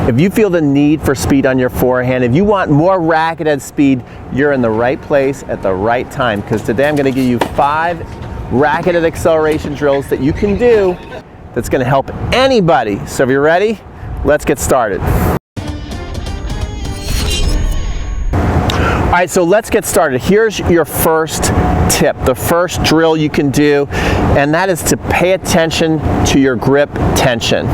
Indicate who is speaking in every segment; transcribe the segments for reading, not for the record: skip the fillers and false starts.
Speaker 1: If you feel the need for speed on your forehand, if you want more racket head speed, you're in the right place at the right time, because today I'm going to give you 5 racket head acceleration drills that you can do that's going to help anybody. So if you're ready, let's get started. All right, so let's get started. Here's your first tip, the first drill you can do, and that is to pay attention to your grip tension.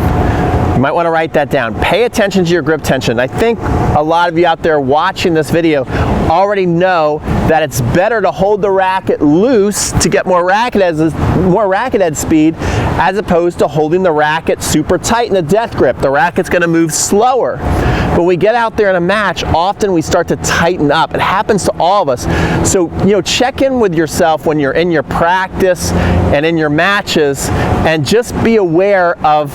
Speaker 1: You might want to write that down. Pay attention to your grip tension. I think a lot of you out there watching this video already know that it's better to hold the racket loose to get more racket head speed, as opposed to holding the racket super tight in a death grip. The racket's going to move slower. But when we get out there in a match, often we start to tighten up. It happens to all of us. So, check in with yourself when you're in your practice and in your matches, and just be aware of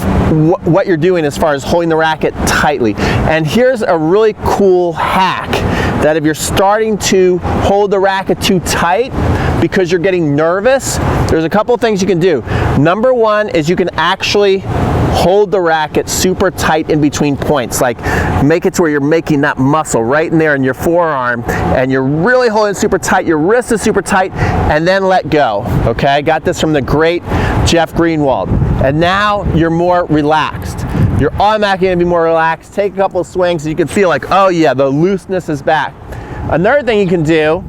Speaker 1: what you're doing as far as holding the racket tightly. And here's a really cool hack, that if you're starting to hold the racket too tight because you're getting nervous, there's a couple things you can do. Number one is you can actually hold the racket super tight in between points, like make it to where you're making that muscle right in there in your forearm, and you're really holding super tight, your wrist is super tight, and then let go. Okay, I got this from the great Jeff Greenwald. And now you're more relaxed. You're automatically going to be more relaxed. Take a couple of swings and you can feel like, oh yeah, the looseness is back. Another thing you can do,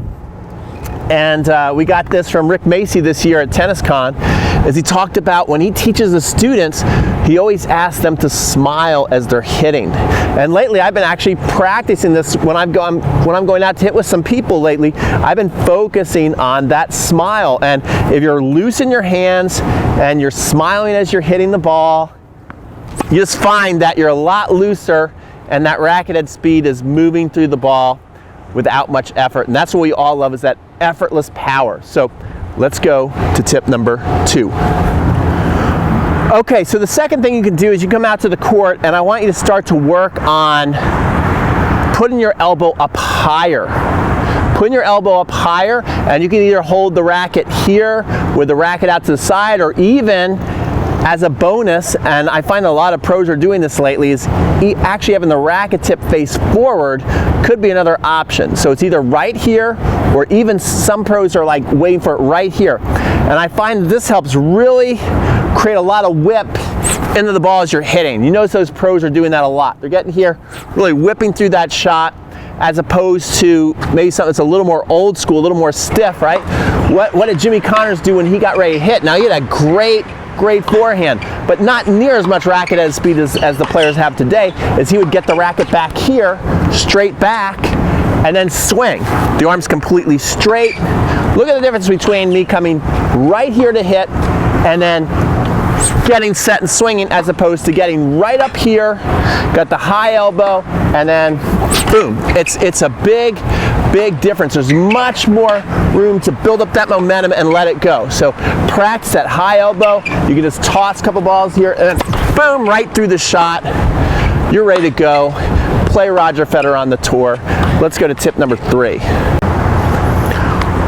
Speaker 1: and we got this from Rick Macy this year at TennisCon, is he talked about when he teaches the students, he always asks them to smile as they're hitting. And lately I've been actually practicing this when I'm going out to hit with some people lately. I've been focusing on that smile, and if you're loose in your hands and you're smiling as you're hitting the ball, you just find that you're a lot looser and that racket head speed is moving through the ball without much effort. And that's what we all love, is that effortless power. So let's go to tip number 2. Okay, so the second thing you can do is you come out to the court, and I want you to start to work on putting your elbow up higher. Putting your elbow up higher, and you can either hold the racket here with the racket out to the side, or even as a bonus, and I find a lot of pros are doing this lately, is actually having the racket tip face forward could be another option. So it's either right here, or even some pros are like waiting for it right here. And I find this helps really create a lot of whip into the ball as you're hitting. You notice those pros are doing that a lot. They're getting here, really whipping through that shot, as opposed to maybe something that's a little more old school, a little more stiff, right? What did Jimmy Connors do when he got ready to hit? Now, he had a great forehand, but not near as much racket head speed as the players have today, as he would get the racket back here, straight back, and then swing. The arm's completely straight. Look at the difference between me coming right here to hit and then getting set and swinging, as opposed to getting right up here, got the high elbow, and then boom. It's a big difference. There's much more room to build up that momentum and let it go. So practice that high elbow. You can just toss a couple balls here and then boom, right through the shot. You're ready to go. Play Roger Federer on the tour. Let's go to tip number 3.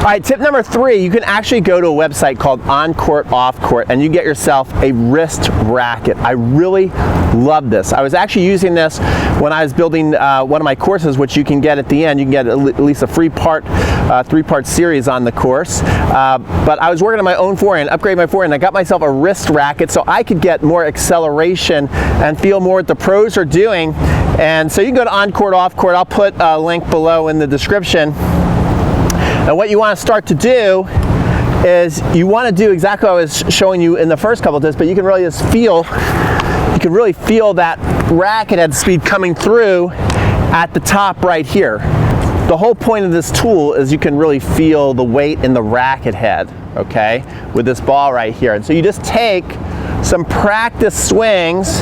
Speaker 1: All right, tip number 3, you can actually go to a website called On Court, Off Court, and you get yourself a wrist racket. I really love this. I was actually using this when I was building one of my courses, which you can get at the end. You can get at least a three-part series on the course. But I was working on my own forehand, upgrading my forehand. I got myself a wrist racket so I could get more acceleration and feel more what the pros are doing. And so you can go to On Court, Off Court. I'll put a link below in the description. And what you want to start to do is you want to do exactly what I was showing you in the first couple of tips, but you can really just feel that racket head speed coming through at the top right here. The whole point of this tool is you can really feel the weight in the racket head, okay, with this ball right here. And so you just take some practice swings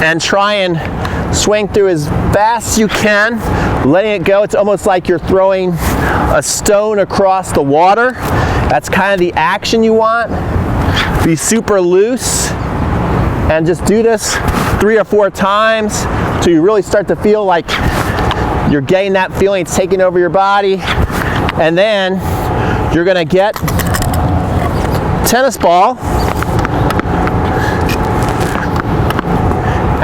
Speaker 1: and try and swing through as fast as you can, letting it go. It's almost like you're throwing a stone across the water. That's kind of the action you want. Be super loose and just do this 3 or 4 times till you really start to feel like you're getting that feeling, it's taking over your body. And then you're gonna get tennis ball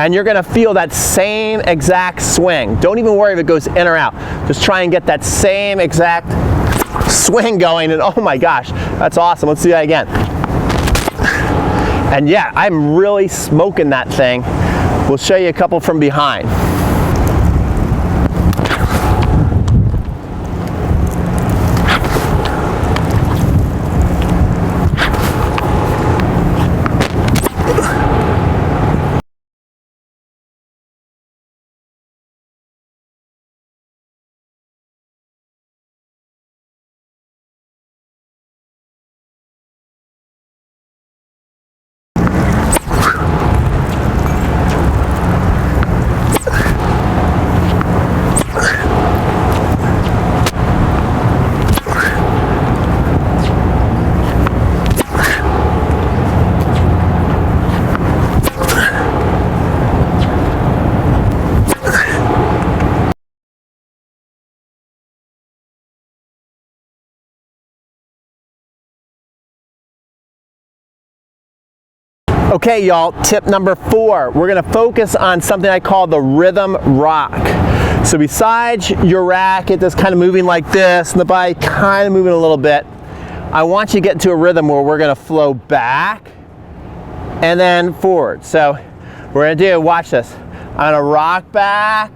Speaker 1: And you're gonna feel that same exact swing. Don't even worry if it goes in or out. Just try and get that same exact swing going, and oh my gosh, that's awesome. Let's do that again. And yeah, I'm really smoking that thing. We'll show you a couple from behind. Okay, y'all, tip number 4. We're gonna focus on something I call the rhythm rock. So besides your racket that's kind of moving like this and the body kind of moving a little bit, I want you to get into a rhythm where we're gonna flow back and then forward. So we're gonna do, watch this. I'm gonna rock back,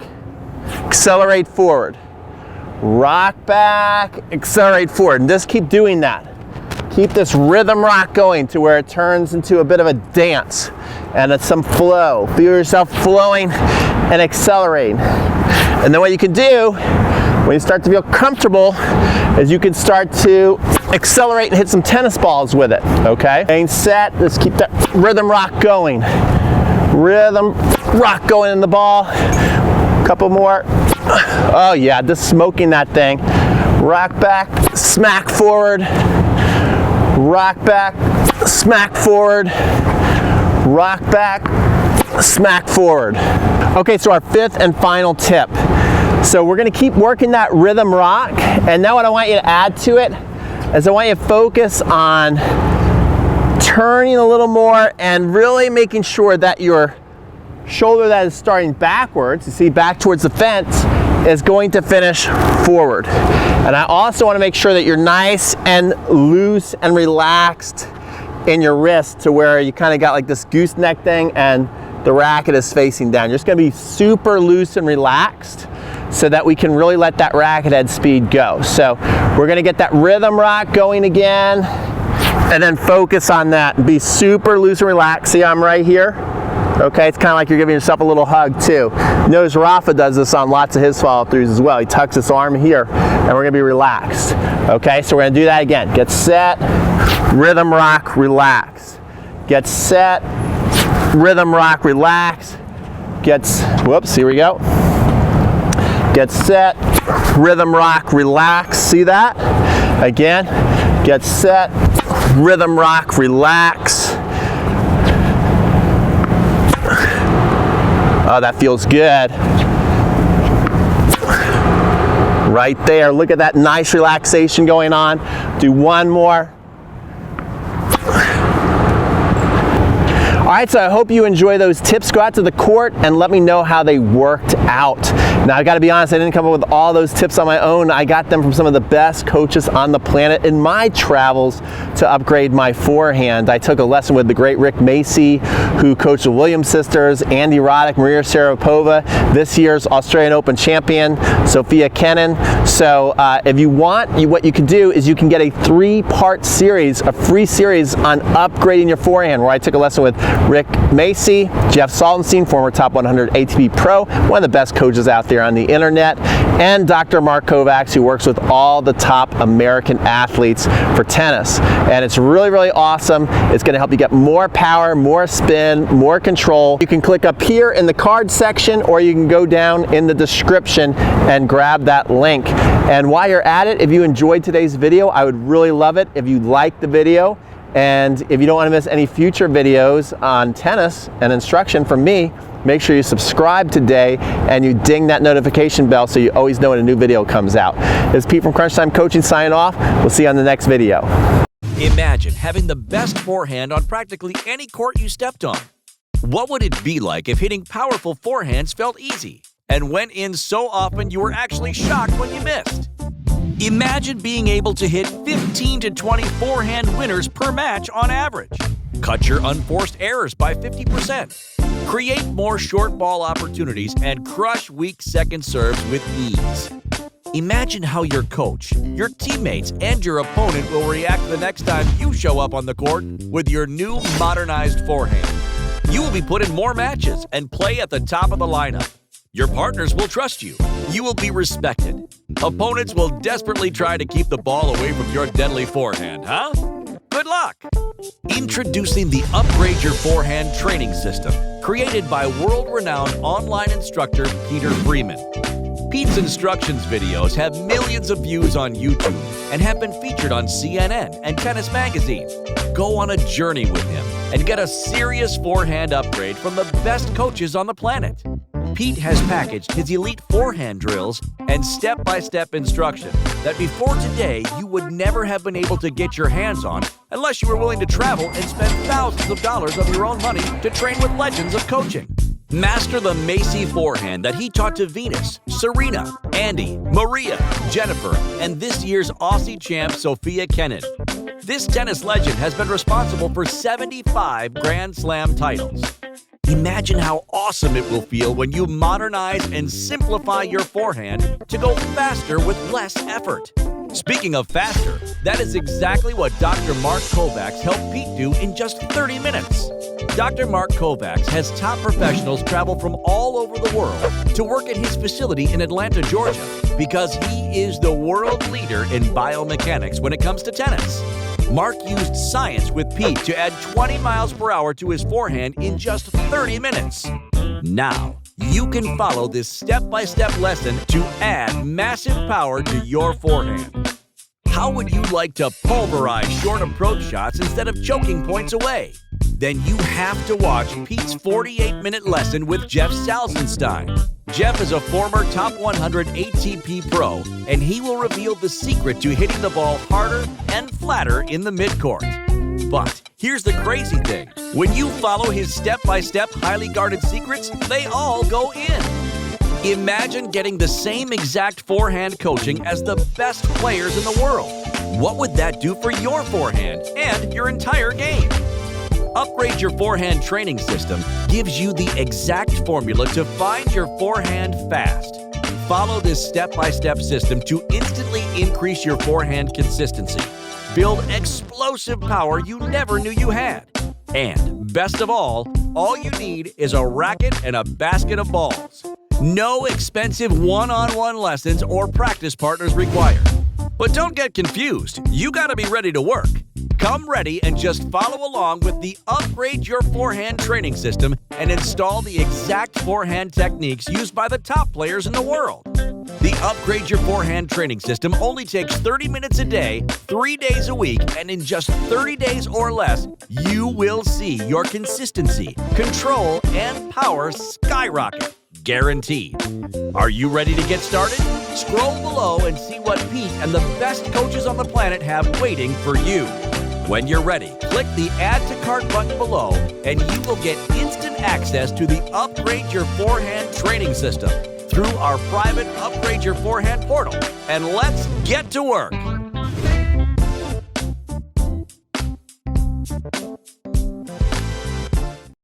Speaker 1: accelerate forward. Rock back, accelerate forward, and just keep doing that. Keep this rhythm rock going to where it turns into a bit of a dance and it's some flow. Feel yourself flowing and accelerating. And then what you can do when you start to feel comfortable is you can start to accelerate and hit some tennis balls with it, okay? Staying set, let's keep that rhythm rock going. Rhythm rock going in the ball. Couple more. Oh yeah, just smoking that thing. Rock back, smack forward. Rock back, smack forward, rock back, smack forward. Okay, so our 5th and final tip. So we're gonna keep working that rhythm rock, and now what I want you to add to it is I want you to focus on turning a little more and really making sure that your shoulder that is starting backwards, you see, back towards the fence, is going to finish forward. And I also want to make sure that you're nice and loose and relaxed in your wrist to where you kind of got like this gooseneck thing and the racket is facing down. You're just going to be super loose and relaxed so that we can really let that racket head speed go. So we're going to get that rhythm rock going again and then focus on that. Be super loose and relaxed. See, I'm right here. Okay, it's kind of like you're giving yourself a little hug too. Notice Rafa does this on lots of his follow-throughs as well. He tucks his arm here and we're gonna be relaxed. Okay, so we're gonna do that again. Get set, rhythm rock, relax. Get set, rhythm rock, relax. Whoops, here we go. Get set, rhythm rock, relax. See that? Again, get set, rhythm rock, relax. Oh, that feels good. Right there, look at that nice relaxation going on. Do one more. All right, so I hope you enjoy those tips. Go out to the court and let me know how they worked out. Now, I gotta be honest, I didn't come up with all those tips on my own. I got them from some of the best coaches on the planet in my travels to upgrade my forehand. I took a lesson with the great Rick Macy, who coached the Williams sisters, Andy Roddick, Maria Sharapova, this year's Australian Open champion, Sophia Kenin. So if you want, what you can do is you can get a 3-part series, a free series on upgrading your forehand, where I took a lesson with Rick Macy, Jeff Saltenstein, former top 100 ATP pro, one of the best coaches out there on the internet, and Dr. Mark Kovacs, who works with all the top American athletes for tennis. And it's really, really awesome. It's going to help you get more power, more spin, more control. You can click up here in the card section, or you can go down in the description and grab that link. And while you're at it, if you enjoyed today's video, I would really love it if you liked the video. And if you don't want to miss any future videos on tennis and instruction from me, make sure you subscribe today and you ding that notification bell so you always know when a new video comes out. This is Pete from Crunch Time Coaching signing off. We'll see you on the next video.
Speaker 2: Imagine having the best forehand on practically any court you stepped on. What would it be like if hitting powerful forehands felt easy and went in so often you were actually shocked when you missed? Imagine being able to hit 15 to 20 forehand winners per match on average. Cut your unforced errors by 50%. Create more short ball opportunities and crush weak second serves with ease. Imagine how your coach, your teammates, and your opponent will react the next time you show up on the court with your new modernized forehand. You will be put in more matches and play at the top of the lineup. Your partners will trust you. You will be respected. Opponents will desperately try to keep the ball away from your deadly forehand, huh? Good luck! Introducing the Upgrade Your Forehand training system, created by world-renowned online instructor Peter Freeman. Pete's instructions videos have millions of views on YouTube and have been featured on CNN and Tennis Magazine. Go on a journey with him and get a serious forehand upgrade from the best coaches on the planet. Pete has packaged his elite forehand drills and step-by-step instruction that before today you would never have been able to get your hands on unless you were willing to travel and spend thousands of dollars of your own money to train with legends of coaching. Master the Macy forehand that he taught to Venus, Serena, Andy, Maria, Jennifer, and this year's Aussie champ Sophia Kenin. This tennis legend has been responsible for 75 Grand Slam titles. Imagine how awesome it will feel when you modernize and simplify your forehand to go faster with less effort. Speaking of faster, that is exactly what Dr. Mark Kovacs helped Pete do in just 30 minutes. Dr. Mark Kovacs has top professionals travel from all over the world to work at his facility in Atlanta, Georgia, because he is the world leader in biomechanics when it comes to tennis. Mark used science with Pete to add 20 miles per hour to his forehand in just 30 minutes. Now, you can follow this step-by-step lesson to add massive power to your forehand. How would you like to pulverize short approach shots instead of choking points away? Then you have to watch Pete's 48-minute lesson with Jeff Salzenstein. Jeff is a former top 100 ATP pro, and he will reveal the secret to hitting the ball harder and flatter in the midcourt. But here's the crazy thing. When you follow his step-by-step highly guarded secrets, they all go in. Imagine getting the same exact forehand coaching as the best players in the world. What would that do for your forehand and your entire game? Upgrade Your Forehand training system gives you the exact formula to find your forehand fast. Follow this step-by-step system to instantly increase your forehand consistency. Build explosive power you never knew you had. And best of all you need is a racket and a basket of balls. No expensive one-on-one lessons or practice partners required. But don't get confused. You gotta be ready to work. Come ready and just follow along with the Upgrade Your Forehand training system and install the exact forehand techniques used by the top players in the world. The Upgrade Your Forehand training system only takes 30 minutes a day, 3 days a week, and in just 30 days or less, you will see your consistency, control, and power skyrocket. Guaranteed. Are you ready to get started? Scroll below and see what Pete and the best coaches on the planet have waiting for you. When you're ready, click the Add to Cart button below and you will get instant access to the Upgrade Your Forehand training system through our private Upgrade Your Forehand portal. And let's get to work!